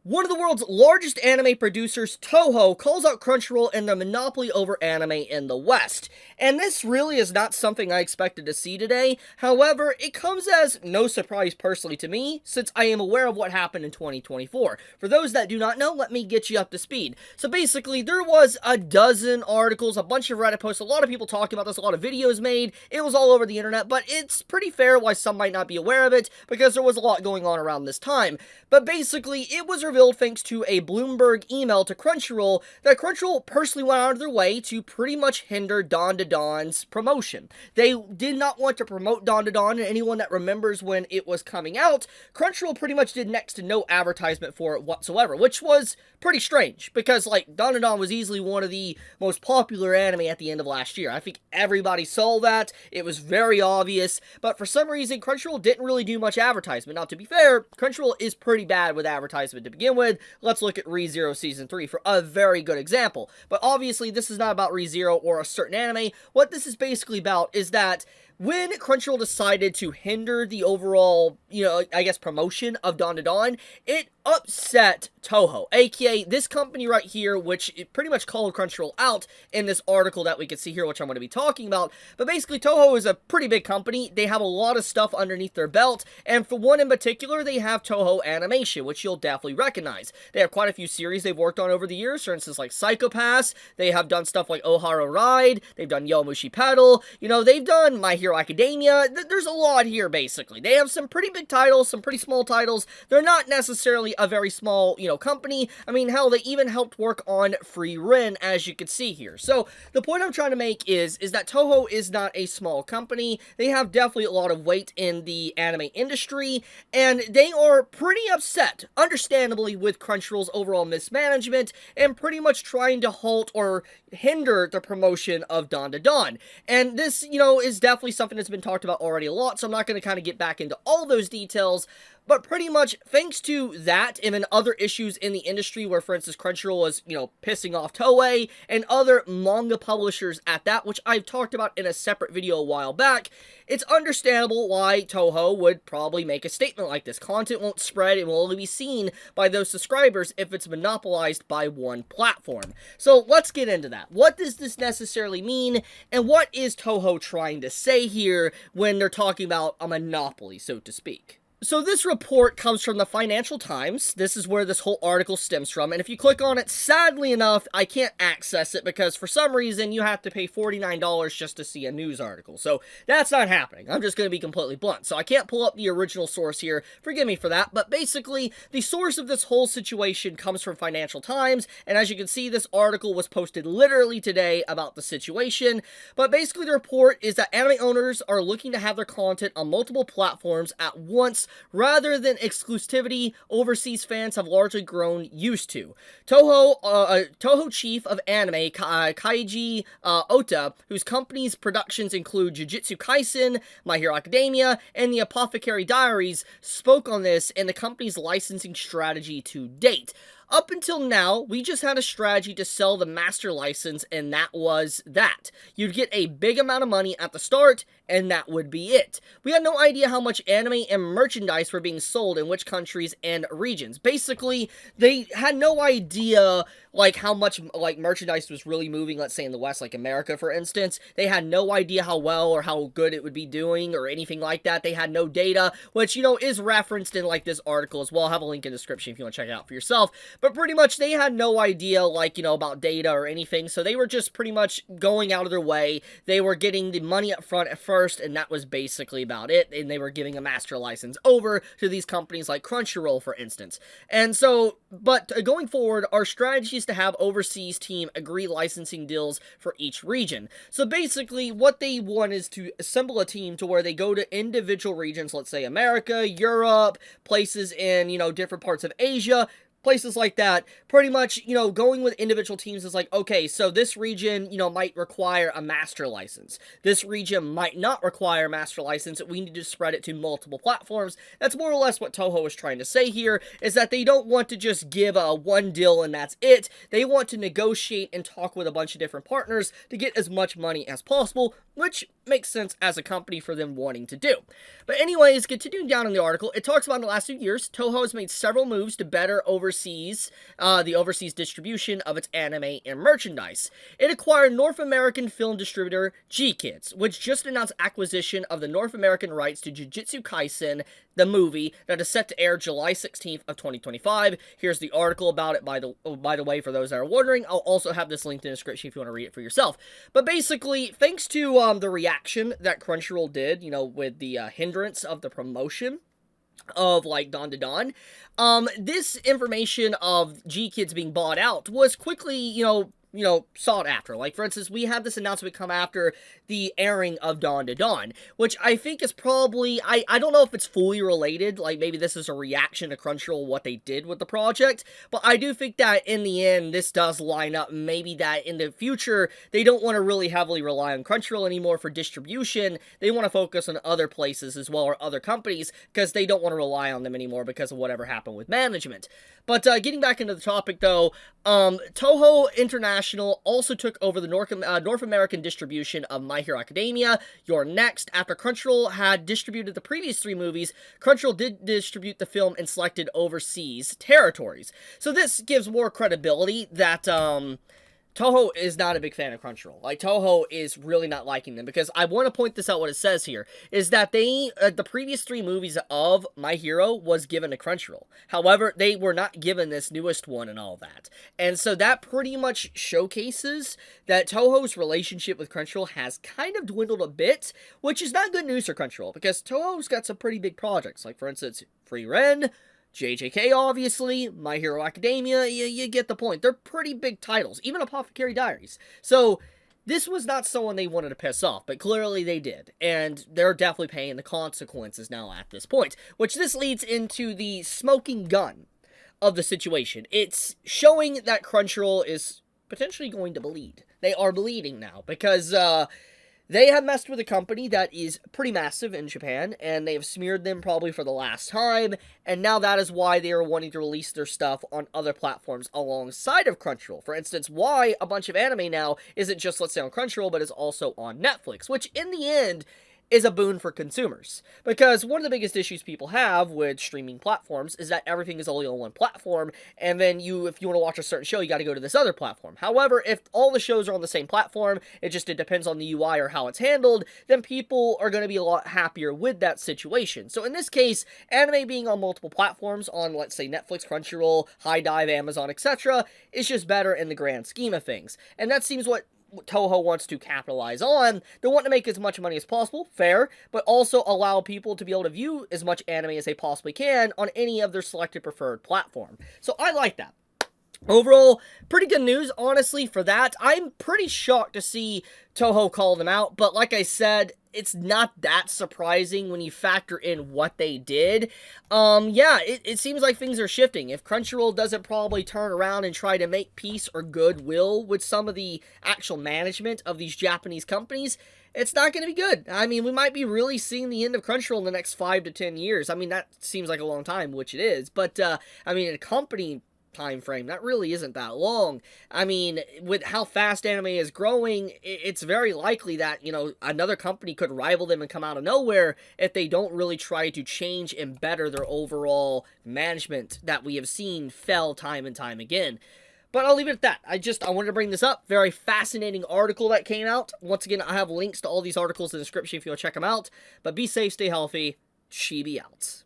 One of the world's largest anime producers, Toho, calls out Crunchyroll and their monopoly over anime in the West. And this really is not something I expected to see today. However, it comes as no surprise personally to me, since I am aware of what happened in 2024. For those that do not know, let me get you up to speed. So basically, there was a dozen articles, a bunch of Reddit posts, a lot of people talking about this, a lot of videos made. It was all over the internet, but it's pretty fair why some might not be aware of it, because there was a lot going on around this time. But basically, it was revealed thanks to a Bloomberg email to Crunchyroll that Crunchyroll personally went out of their way to pretty much hinder Dandadan's promotion. They did not want to promote Dandadan, and anyone that remembers when it was coming out, Crunchyroll pretty much did next to no advertisement for it whatsoever, which was pretty strange, because like Dandadan was easily one of the most popular anime at the end of last year. I think everybody saw that, it was very obvious, but for some reason Crunchyroll didn't really do much advertisement. Now to be fair, Crunchyroll is pretty bad with advertisement to begin with. Let's look at ReZero Season 3 for a very good example. But obviously, this is not about ReZero or a certain anime. What this is basically about is that when Crunchyroll decided to hinder the overall, I guess, promotion of Dandadan, it upset Toho, aka this company right here, which it pretty much called Crunchyroll out in this article that we can see here, which I'm going to be talking about. But basically, Toho is a pretty big company. They have a lot of stuff underneath their belt, and for one in particular, they have Toho Animation, which you'll definitely recognize. They have quite a few series they've worked on over the years, for instance, like Psychopaths. They have done stuff like Ohara Ride. They've done Yomushi Pedal. They've done My Hero Academia. There's a lot here, basically. They have some pretty big titles, some pretty small titles. They're not necessarily a very small, company. I mean, hell, they even helped work on Free Ren, as you can see here. So, the point I'm trying to make is that Toho is not a small company. They have definitely a lot of weight in the anime industry, and they are pretty upset, understandably, with Crunchyroll's overall mismanagement, and pretty much trying to halt or hinder the promotion of Dandadan. And this, is definitely something that's been talked about already a lot, so I'm not going to kind of get back into all those details. But pretty much, thanks to that and then other issues in the industry where, for instance, Crunchyroll was, pissing off Toei and other manga publishers at that, which I've talked about in a separate video a while back, it's understandable why Toho would probably make a statement like this. Content won't spread and will only be seen by those subscribers if it's monopolized by one platform. So let's get into that. What does this necessarily mean, and what is Toho trying to say here when they're talking about a monopoly, so to speak? So this report comes from the Financial Times. This is where this whole article stems from, and if you click on it, sadly enough, I can't access it because for some reason you have to pay $49 just to see a news article. So that's not happening. I'm just going to be completely blunt. So I can't pull up the original source here. Forgive me for that, but basically the source of this whole situation comes from Financial Times, and as you can see, this article was posted literally today about the situation. But basically the report is that anime owners are looking to have their content on multiple platforms at once rather than exclusivity overseas fans have largely grown used to. Toho chief of anime, Kaiji Ota, whose company's productions include Jujutsukaisen, My Hero Academia, and The Apothecary Diaries, spoke on this and the company's licensing strategy to date. Up until now, we just had a strategy to sell the master license, and that was that. You'd get a big amount of money at the start, and that would be it. We had no idea how much anime and merchandise were being sold in which countries and regions. Basically, they had no idea, how much, merchandise was really moving, let's say in the West, like America, for instance. They had no idea how well or how good it would be doing or anything like that. They had no data, which, is referenced in, this article as well. I'll have a link in the description if you want to check it out for yourself. But pretty much they had no idea, about data or anything, so they were just pretty much going out of their way. They were getting the money up front at first, and that was basically about it, and they were giving a master license over to these companies like Crunchyroll, for instance. And so, but going forward, our strategy is to have overseas team agree licensing deals for each region. So basically, what they want is to assemble a team to where they go to individual regions, let's say America, Europe, places in, different parts of Asia, places like that, pretty much, going with individual teams is like, okay, so this region, might require a master license. This region might not require a master license. We need to spread it to multiple platforms. That's more or less what Toho is trying to say here, is that they don't want to just give a one deal and that's it. They want to negotiate and talk with a bunch of different partners to get as much money as possible, which makes sense as a company for them wanting to do. But anyways, continuing down in the article, it talks about in the last few years, Toho has made several moves to better oversee the overseas distribution of its anime and merchandise. It acquired North American film distributor G-Kids, which just announced acquisition of the North American rights to Jujutsu Kaisen, the movie, that is set to air July 16th of 2025. Here's the article about it, by the way, for those that are wondering. I'll also have this linked in the description if you want to read it for yourself. But basically, thanks to the reaction that Crunchyroll did, with the hindrance of the promotion of, like, Dandadan, this information of G-Kids being bought out was quickly, sought after. Like, for instance, we had this announcement come after the airing of Dandadan, which I think is probably, I don't know if it's fully related, like, maybe this is a reaction to Crunchyroll, what they did with the project, but I do think that in the end, this does line up, maybe that in the future, they don't want to really heavily rely on Crunchyroll anymore for distribution. They want to focus on other places as well, or other companies, because they don't want to rely on them anymore because of whatever happened with management. But getting back into the topic, though, Toho International also took over the North American distribution of My Hero Academia. You're Next. After Crunchyroll had distributed the previous 3 movies, Crunchyroll did distribute the film in selected overseas territories. So this gives more credibility that Toho is not a big fan of Crunchyroll. Like, Toho is really not liking them, because I want to point this out. What it says here is that they, the previous 3 movies of My Hero was given to Crunchyroll. However, they were not given this newest one and all that. And so that pretty much showcases that Toho's relationship with Crunchyroll has kind of dwindled a bit, which is not good news for Crunchyroll, because Toho's got some pretty big projects. Like, for instance, Free Ren, JJK, obviously, My Hero Academia, you get the point. They're pretty big titles, even Apothecary Diaries. So, this was not someone they wanted to piss off, but clearly they did. And they're definitely paying the consequences now at this point. Which this leads into the smoking gun of the situation. It's showing that Crunchyroll is potentially going to bleed. They are bleeding now, because, they have messed with a company that is pretty massive in Japan, and they have smeared them probably for the last time, and now that is why they are wanting to release their stuff on other platforms alongside of Crunchyroll. For instance, why a bunch of anime now isn't just, let's say, on Crunchyroll, but is also on Netflix, which in the end is a boon for consumers. Because one of the biggest issues people have with streaming platforms is that everything is only on one platform, and then if you want to watch a certain show, you got to go to this other platform. However, if all the shows are on the same platform, it depends on the UI or how it's handled, then people are going to be a lot happier with that situation. So in this case, anime being on multiple platforms, on, let's say, Netflix, Crunchyroll, High Dive, Amazon, etc., is just better in the grand scheme of things. And that seems what Toho wants to capitalize on. They want to make as much money as possible, fair, but also allow people to be able to view as much anime as they possibly can on any of their selected preferred platform. So I like that. Overall, pretty good news, honestly, for that. I'm pretty shocked to see Toho call them out, but like I said, it's not that surprising when you factor in what they did. Yeah, it seems like things are shifting. If Crunchyroll doesn't probably turn around and try to make peace or goodwill with some of the actual management of these Japanese companies, it's not going to be good. I mean, we might be really seeing the end of Crunchyroll in the next 5 to 10 years. I mean, that seems like a long time, which it is, but, I mean, a company time frame, that really isn't that long. I mean, with how fast anime is growing, it's very likely that, another company could rival them and come out of nowhere if they don't really try to change and better their overall management that we have seen fail time and time again. But I'll leave it at that. I wanted to bring this up. Very fascinating article that came out. Once again, I have links to all these articles in the description if you want to check them out. But be safe, stay healthy. Chibi out.